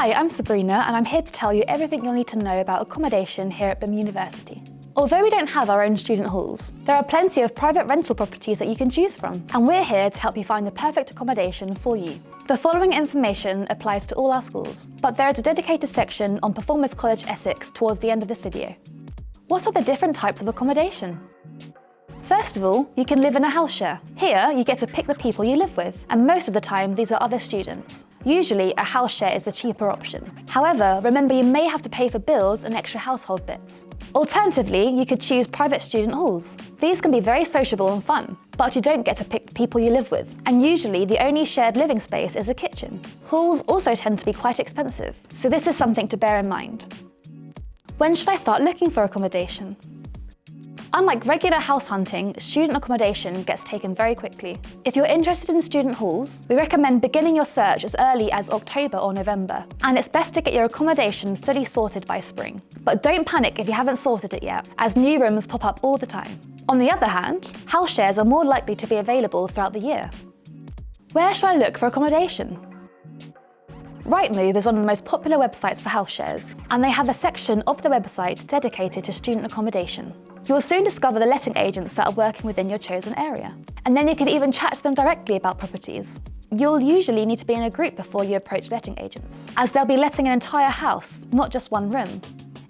Hi, I'm Sabrina and I'm here to tell you everything you'll need to know about accommodation here at BIMM University. Although we don't have our own student halls, there are plenty of private rental properties that you can choose from, and we're here to help you find the perfect accommodation for you. The following information applies to all our schools, but there is a dedicated section on Performers College Essex towards the end of this video. What are the different types of accommodation? First of all, you can live in a house share. Here, you get to pick the people you live with, and most of the time these are other students. Usually, a house share is the cheaper option. However, remember you may have to pay for bills and extra household bits. Alternatively, you could choose private student halls. These can be very sociable and fun, but you don't get to pick the people you live with, and usually the only shared living space is a kitchen. Halls also tend to be quite expensive, so this is something to bear in mind. When should I start looking for accommodation? Unlike regular house hunting, student accommodation gets taken very quickly. If you're interested in student halls, we recommend beginning your search as early as October or November, and it's best to get your accommodation fully sorted by spring. But don't panic if you haven't sorted it yet, as new rooms pop up all the time. On the other hand, house shares are more likely to be available throughout the year. Where should I look for accommodation? Rightmove is one of the most popular websites for house shares, and they have a section of the website dedicated to student accommodation. You will soon discover the letting agents that are working within your chosen area, and then you can even chat to them directly about properties. You'll usually need to be in a group before you approach letting agents, as they'll be letting an entire house, not just one room.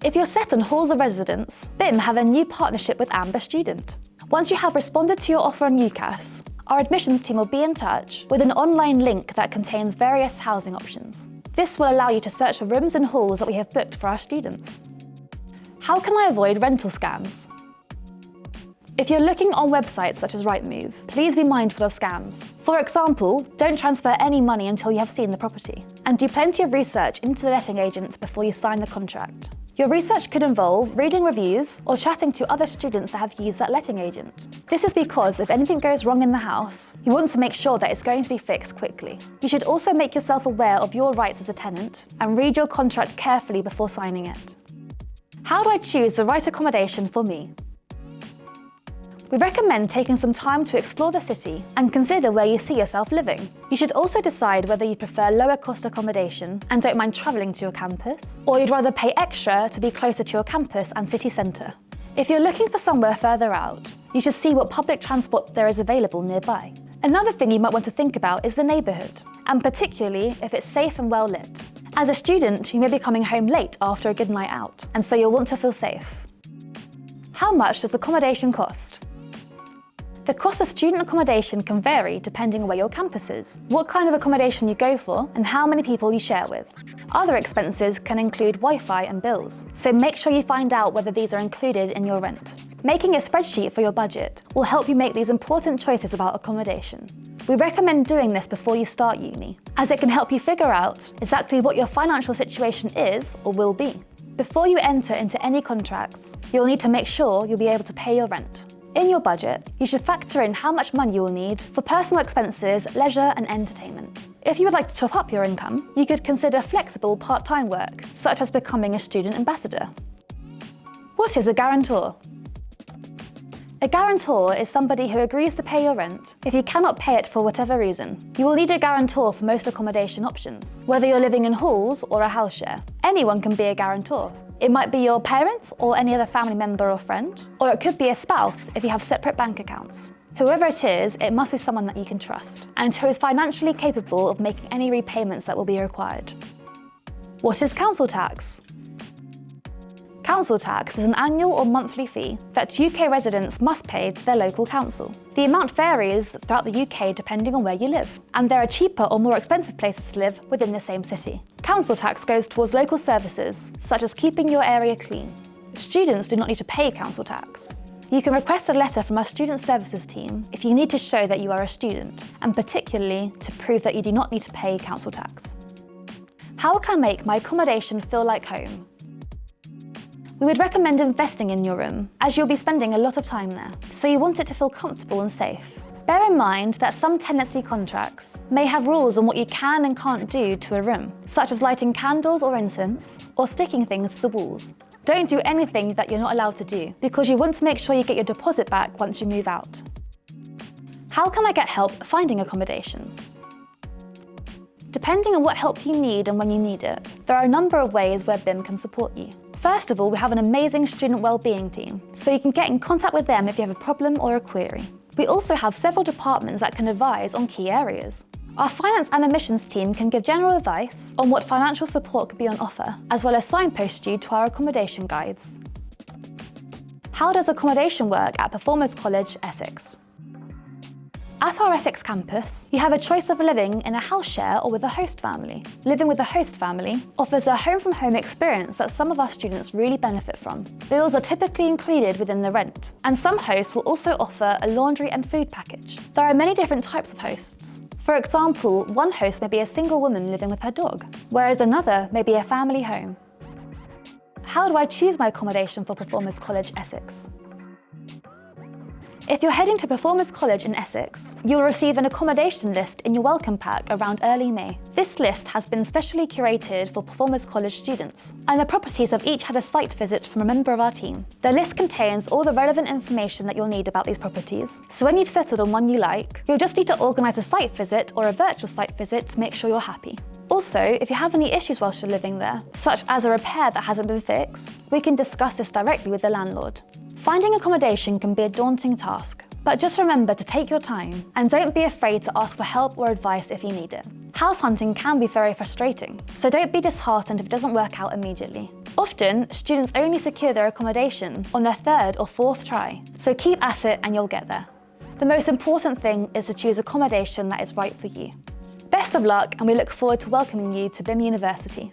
If you're set on halls or residence, BIMM have a new partnership with Amber Student. Once you have responded to your offer on UCAS, our admissions team will be in touch with an online link that contains various housing options. This will allow you to search for rooms and halls that we have booked for our students. How can I avoid rental scams? If you're looking on websites such as Rightmove, please be mindful of scams. For example, don't transfer any money until you have seen the property, and do plenty of research into the letting agents before you sign the contract. Your research could involve reading reviews or chatting to other students that have used that letting agent. This is because if anything goes wrong in the house, you want to make sure that it's going to be fixed quickly. You should also make yourself aware of your rights as a tenant and read your contract carefully before signing it. How do I choose the right accommodation for me? We recommend taking some time to explore the city and consider where you see yourself living. You should also decide whether you prefer lower cost accommodation and don't mind travelling to your campus, or you'd rather pay extra to be closer to your campus and city centre. If you're looking for somewhere further out, you should see what public transport there is available nearby. Another thing you might want to think about is the neighbourhood, and particularly if it's safe and well lit. As a student, you may be coming home late after a good night out, and so you'll want to feel safe. How much does accommodation cost? The cost of student accommodation can vary depending on where your campus is, what kind of accommodation you go for, and how many people you share with. Other expenses can include Wi-Fi and bills, so make sure you find out whether these are included in your rent. Making a spreadsheet for your budget will help you make these important choices about accommodation. We recommend doing this before you start uni, as it can help you figure out exactly what your financial situation is or will be. Before you enter into any contracts, you'll need to make sure you'll be able to pay your rent. In your budget, you should factor in how much money you will need for personal expenses, leisure and entertainment. If you would like to top up your income, you could consider flexible part-time work, such as becoming a student ambassador. What is a guarantor? A guarantor is somebody who agrees to pay your rent if you cannot pay it for whatever reason. You will need a guarantor for most accommodation options, whether you're living in halls or a house share. Anyone can be a guarantor. It might be your parents or any other family member or friend, or it could be a spouse if you have separate bank accounts. Whoever it is, it must be someone that you can trust, and who is financially capable of making any repayments that will be required. What is council tax? Council tax is an annual or monthly fee that UK residents must pay to their local council. The amount varies throughout the UK depending on where you live, and there are cheaper or more expensive places to live within the same city. Council tax goes towards local services, such as keeping your area clean. Students do not need to pay council tax. You can request a letter from our student services team if you need to show that you are a student, and particularly to prove that you do not need to pay council tax. How can I make my accommodation feel like home? We would recommend investing in your room, as you'll be spending a lot of time there, so you want it to feel comfortable and safe. Bear in mind that some tenancy contracts may have rules on what you can and can't do to a room, such as lighting candles or incense, or sticking things to the walls. Don't do anything that you're not allowed to do, because you want to make sure you get your deposit back once you move out. How can I get help finding accommodation? Depending on what help you need and when you need it, there are a number of ways where BIMM can support you. First of all, we have an amazing student wellbeing team, so you can get in contact with them if you have a problem or a query. We also have several departments that can advise on key areas. Our finance and admissions team can give general advice on what financial support could be on offer, as well as signpost you to our accommodation guides. How does accommodation work at Performers College Essex? At our Essex campus, you have a choice of living in a house share or with a host family. Living with a host family offers a home-from-home experience that some of our students really benefit from. Bills are typically included within the rent, and some hosts will also offer a laundry and food package. There are many different types of hosts. For example, one host may be a single woman living with her dog, whereas another may be a family home. How do I choose my accommodation for Performers College Essex? If you're heading to Performers College in Essex, you'll receive an accommodation list in your welcome pack around early May. This list has been specially curated for Performers College students, and the properties have each had a site visit from a member of our team. The list contains all the relevant information that you'll need about these properties, so when you've settled on one you like, you'll just need to organise a site visit or a virtual site visit to make sure you're happy. Also, if you have any issues whilst you're living there, such as a repair that hasn't been fixed, we can discuss this directly with the landlord. Finding accommodation can be a daunting task, but just remember to take your time and don't be afraid to ask for help or advice if you need it. House hunting can be very frustrating, so don't be disheartened if it doesn't work out immediately. Often, students only secure their accommodation on their third or fourth try, so keep at it and you'll get there. The most important thing is to choose accommodation that is right for you. Best of luck, and we look forward to welcoming you to BIMM University.